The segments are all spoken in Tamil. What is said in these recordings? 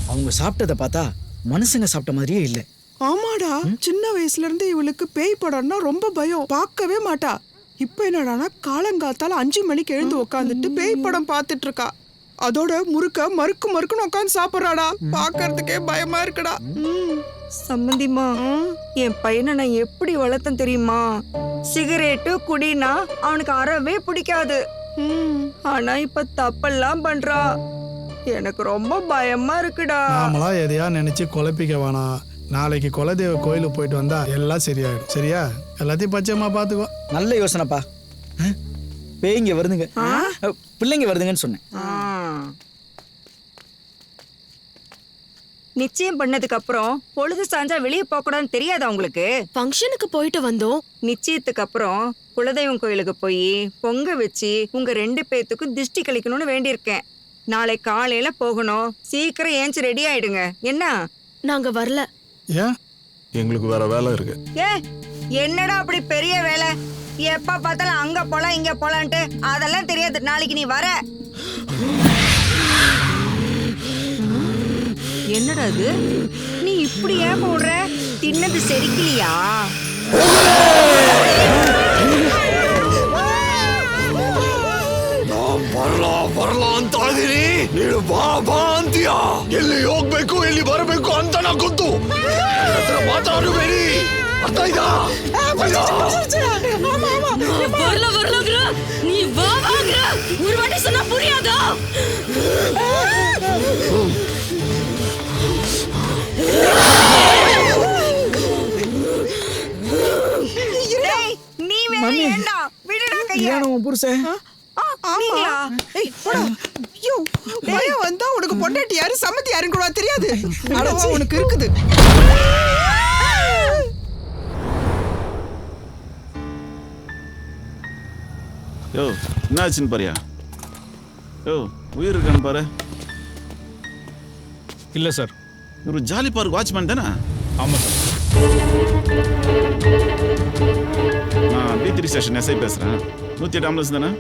அவங்க சாப்பிட்டதை பார்த்தா மனுஷங்க சாப்பிட்ட மாதிரியே இல்லை. ஆமாடா, சின்ன வயசுல இருந்து இவளுக்கு பேய் படம்னா ரொம்ப பயம், பார்க்கவே மாட்டா. இப்ப என்னடானா காலங்காத்தால 5 மணிக்கு எழுந்து உட்காந்துட்டு பேய் படம் பார்த்துட்டு இருக்கா. அதோட மறுக்குன்னு உட்காந்து சாப்பிட்றாடா. பார்க்கறதுக்கே பயமா இருக்குடா. சம்மந்திமா, என் பையனை நான் எப்படி வளர்த்தேன் தெரியுமா? சிகரெட்டு குடினா அவனுக்கு அறவே பிடிக்காது. ஆனா இப்ப தப்பெல்லாம் பண்றா. எனக்கு ரொம்ப பயமா இருக்குடா. நாமளா எதையா நினைச்சு குழப்பிக்க வேணாம். நாளைக்கு குலதெய்வ கோயிலுக்கு போயிட்டு வந்தா எல்லாம் சரியாயிடும். சரியா? எல்லாத்தையும் பச்சையம்மா பாத்துக்கோ. நல்ல யோசனைப்பா. பேய்ங்க வருதுங்க, பிள்ளைங்க வருதுங்கன்னு சொன்னேன். நிச்சயம் பண்ணதுக்கு அப்புறம் பொழுது சாஞ்சா வெளியே போக கூடாதுன்னு தெரியாதா உங்களுக்கு? ஃபங்க்ஷனுக்கு போயிட்டு வந்தோம். நிச்சயத்துக்கு அப்புறம் குலதெய்வம் கோயிலுக்கு போய் பொங்க வச்சு உங்க 2 பேத்துக்கும் திருஷ்டி கழிக்கணும்னு வேண்டியிருக்கேன். நாளை காலையில போகணும். சீக்கிரம் ஏஞ்சி ரெடி ஆயிடுங்க. என்ன? நாங்க வரல. ஏன்? எங்களுக்கு வேற வேலை இருக்கு. ஏ, என்னடா அப்படி பெரிய வேலை? எப்ப பார்த்தாலும் அங்க போலாம் இங்க போலான்ட்டு அதெல்லாம் தெரியாது. நாளைக்கு நீ வர. என்னடா அது? நீ இப்படி ஏன் போடுற? தின்னது செரிக்கலையா? ಬರಲಾ ಅಂತ ಇದೀನಿ. ನೀನು ಬಾ ಅಂತೀಯ. ಎಲ್ಲಿ ಹೋಗ್ಬೇಕು ಎಲ್ಲಿ ಬರಬೇಕು ಅಂತ ನಾ ಗೊತ್ತು. ಮಾತಾಡಬೇಡಿ. ಅರ್ಥ ಆಯ್ತಾ? நீ வா வாங்கற. ஒரு வாட்டி சொன்னா புரியாதா? நீ வேண்டா. விடுடா கையா. ஏன் உன் புருஷன்? பயம் வந்தா உனக்கு பொண்டாட்டி யாரு சம்மதி யாருன்னு கூட தெரியாது. உனக்கு இருக்குது. யோ, என்ன ஆச்சுன்னு பாரியா? யோ, உயிர் இருக்கான்னு பாரு. இல்ல சார். ஒரு ஜாலி பார்க் வாட்ச்மேன் தானே? ஆமா சார். நான் D3 ஸ்டேஷன் எஸ்ஐ பேசுறேன். 108 ஆம்புலன்ஸ் தானே?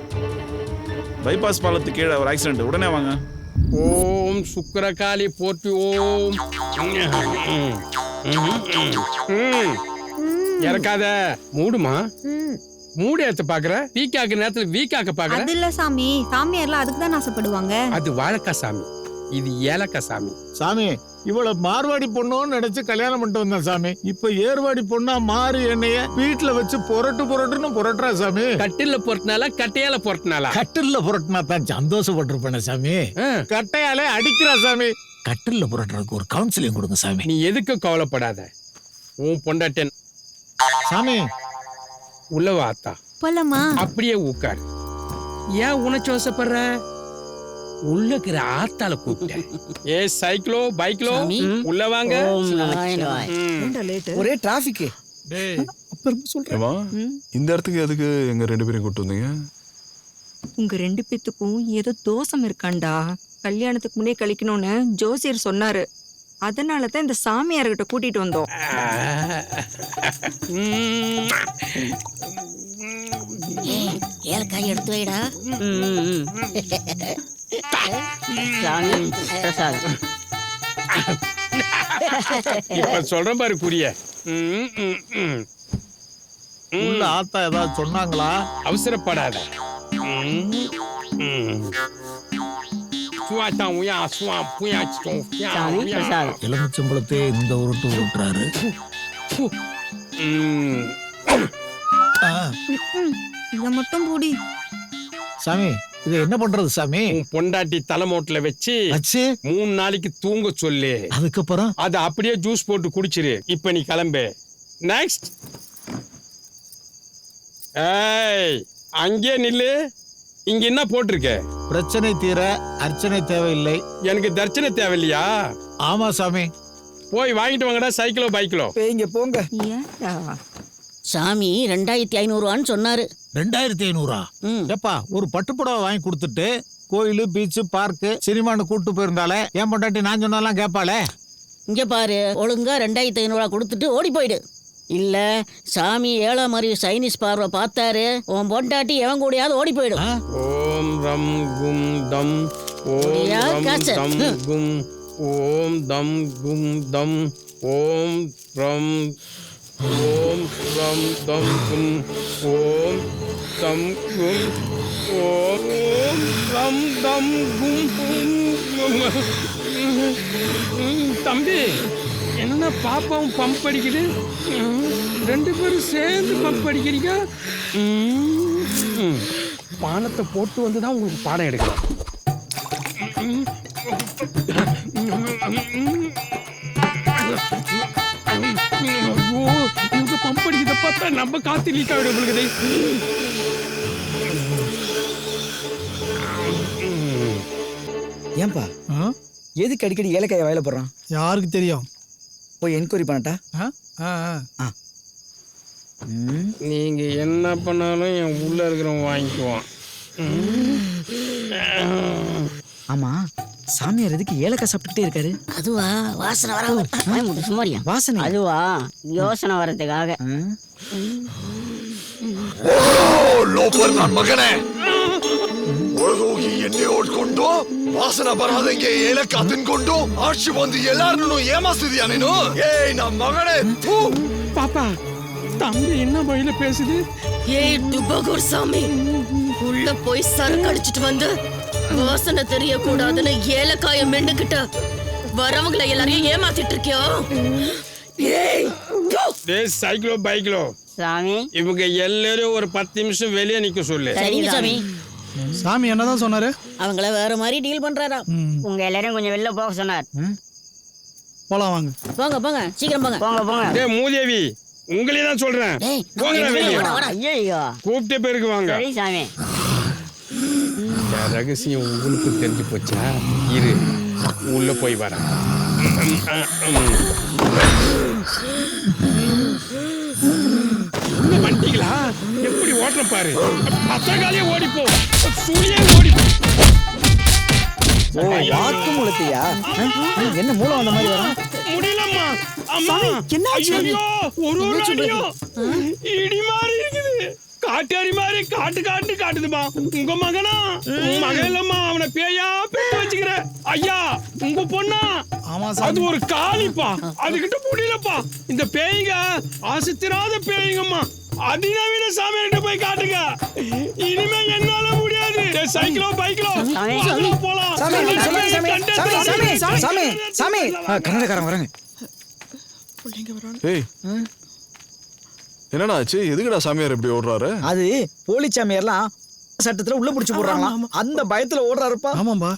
பைபாஸ் பாலத்துக்கு கீழே ஒரு ஆக்சிடென்ட். உடனே வாங்க. ஓம் சுக்கிரகாளி போற்றி. ஓம் இறக்காத. மூடுமா? மூடு எடுத்து பாக்குற. வீக்காக்கு நேரத்துல வீக்காக்க பாக்குற. அது இல்ல சாமி, சாமியார்லாம் அதுக்கு தான் ஆசைப்படுவாங்க. அது வாழைக்காய் சாமி, இது ஏலக்காய் சாமி. சாமி, இவ்வளவு மார்வாடி பொண்ணுன்னு நினைச்சு கல்யாணம் பண்ணிட்டு வந்தேன் சாமி. இப்ப ஏர்வாடி பொண்ணா மாறி என்னைய வீட்டுல வச்சு புரட்டுன்னு புரட்டுறா சாமி. கட்டில பொருட்டினால கட்டையால பொருட்டினாலா? கட்டில்ல புரட்டினா தான் சந்தோஷப்பட்டிருப்பேன் சாமி. கட்டையாலே அடிக்கிறா சாமி. கட்டில்ல புரட்டுறதுக்கு ஒரு கவுன்சிலிங் கொடுங்க சாமி. நீ எதுக்கு கவலைப்படாத. உன் பொண்டாட்டன் சாமி உள்ளவா ஆத்தா. போலாமா? அப்படியே உட்கார். ஏன் உனச்சு வசப்படுற? உள்ளக்கிற ஆத்தால கூப்பிட்டேன். ஏ சைக்கிளோ பைக்லோ உள்ள வாங்க. ஒரே டிராபிக். அப்புறம் சொல்றேன். இந்த இடத்துக்கு எதுக்கு எங்க 2 பேரையும் கூட்டு வந்தீங்க? உங்க 2 பேத்துக்கும் ஏதோ தோஷம் இருக்காண்டா. கல்யாணத்துக்கு முன்னே கழிக்கணும்னு ஜோசியர் சொன்னாரு. அதனாலதான் இந்த சாமியார்கிட்ட கூட்டிட்டு வந்தோம். ஏலக்காய் எடுத்து வைடா. இப்ப சொல்றேன் பாரு புரிய. உள்ள ஆத்தா ஏதாவது சொன்னாங்களா? அவசரப்படாத. எலுமிச்சம்பழத்தை இந்த உருட்டு உருட்டுறாரு. இத மட்டும் பூடி. சாமி, இது என்ன பண்றது சாமி? பொண்டாட்டி தலைமோட்டில வச்சு 3 நாளைக்கு தூங்க சொல்லு. அதுக்கப்புறம் அது அப்படியே ஜூஸ் போட்டு குடிச்சிரு. இப்ப நீ கிளம்பு. நெக்ஸ்ட். ஏய், அங்கே நில்லு. இங்க என்ன போட்டிருக்க? பிரச்சனை தீர அர்ச்சனை தேவையில்லை. எனக்கு தர்ச்சனை தேவையில்லையா? ஆமா சாமி. போய் வாங்கிட்டு வாங்கடா, சைக்கிளோ பைக்கிலோ. பேய்ங்க போங்க. ஏண்டா சாமி 2500 சொன்னாரு. 2500 ம். எப்பா ஒரு பட்டுப்புடவை வாங்கி கொடுத்துட்டு கோயிலு பீச்சு பார்க்கு சினிமான்னு கூட்டு போயிருந்தாலே என் பொண்டாட்டி நான் சொன்னாலாம் கேட்பாளே. இங்க பாரு, ஒழுங்கா 2500 கொடுத்துட்டு ஓடி போயிடு. இல்ல சாமி ஏழாம் மாதிரி சைனீஸ் பார்வை பார்த்தாரு, உன் பொண்டாட்டி எவன் கூடயாவது ஓடி போயிடும். ஓம் ரம் கும் தம் ஓம் ஒடியா ரம் காசு. தம் கும் ஓம் தம் கும் தம் ஓம் ரம் தம் கும் ஓம் தம் கும் ஓம் ரம் தம் கும். தம்பி, என்ன பாப்பாவும் பம்ப் அடிக்குது? ரெண்டு பேரும் சேர்ந்து பம்ப் அடிக்கிறீங்க. பானத்தை போட்டு வந்து தான் உங்களுக்கு பாடம் எடுக்கலாம். இவங்க பம்ப் அடிக்கிறத பார்த்தா நம்ம காத்து லீக் ஆகிடும் உங்களுக்கு. ஏன்பா எதுக்கு அடிக்கடி ஏலக்காயை வாயில போடுறான்? யாருக்கு தெரியும்? போய் என்கொயரி பண்ணட்டா? நீங்க என்ன பண்ணாலும் என் உள்ள இருக்கிறவன் வாங்கிக்குவான். ஆமா, சாமியார் எதுக்கு ஏலக்காய் சாப்பிட்டுட்டே இருக்காரு? அதுவா வாசனை வர சுமாரியா வாசனை? அதுவா யோசனை வரதுக்காக. ಲೋಪರ್ ನನ್ ಮಗನೇ ಒಳಗೋಗಿ ಎಣ್ಣೆ ಹೊಡ್ಕೊಂಡು ವಾಸನ ಬರದಂಗೆ ಏಲಕ್ಕ ತಿನ್ಕೊಂಡು ಆಚೆ ಬಂದು ಎಲ್ಲಾರನ್ನು ಏಮಾಸ್ತಿದ್ಯಾ ನೀನು? ಏಯ್ ನಮ್ ಮಗನೇ, ಥು! பாப்பா, தம்பி என்ன வழியில பேசுது? ஏய் துபகூர் சாமி, உள்ள போய் சரக்கு அடிச்சிட்டு வந்து வாசனை தெரியக்கூடாதுன்னு ஏலக்காய மென்னுக்கிட்ட வரவங்களை எல்லாரையும் ஏமாத்திட்டு இருக்கியோ? ஏய் டேய் சைக்கிளோ பைக்கிலோ, சாமி இவங்க எல்லாரும் ஒரு 10 நிமிஷம் வெளியே நிக்க சொல்லு. சரிங்க சாமி. சாமி என்னதான் சொன்னாரு? அவங்கள வேற மாதிரி டீல் பண்றாரா. உங்க எல்லாரும் கொஞ்சம் வெளில போக சொன்னார். போலாம் வாங்க. போங்க போங்க, சீக்கிரம் போங்க. போங்க போங்க. டேய் மூதேவி, உங்களே தான் சொல்றேன். டேய் போங்கடா வெளியே. ஐயோ கூப்பிட்ட பேருக்கு வாங்க. சரி சாமி. என் ரகசியம் உங்களுக்கு தெரிஞ்சு போச்சா? இரு, உள்ள போய் வரேன். என்ன வண்டிகளா எப்படி ஓட்டுற பாரு. பத்தகாலியே ஓடிப்போ, சூழியே ஓடிப்போ. வாக்கு முழுக்கையா? என்ன மூலம் அந்த மாதிரி வரும்? முடியலம்மா. அம்மா, ஐயோ, ஒரு அடியும் இடி மாதிரி இருக்குது. காட்டாரி மாதிரி காட்டுதுமா. உங்க மகனா? உங்க மகன் இல்லம்மா, அவனை பேயா பெற்று வச்சுக்கிற. ஐயா, உங்க பொண்ணா? அது ஒரு காளிப்பா, அதுகிட்ட முடியலப்பா. இந்த பேய்ங்க ஆசத்திராத பேய்ங்கம்மா. அதிநவீன சாமியார்கிட்ட போய் காட்டுங்க. இனிமே என்னால முடியாது. சைக்கிளோ பைக்கிளோ போலாம். கன்னடக்காரன் வராங்க. ஏய், என்னடா ஆச்சு? எதுக்குடா சாமியார் இப்படி ஓடுறாரு? அது போலி சாமியார்லாம் சட்டத்துல உள்ள புடிச்சு போடுறாங்களா, அந்த பயத்துல ஓடுறாருப்பா. ஆமாம்பா.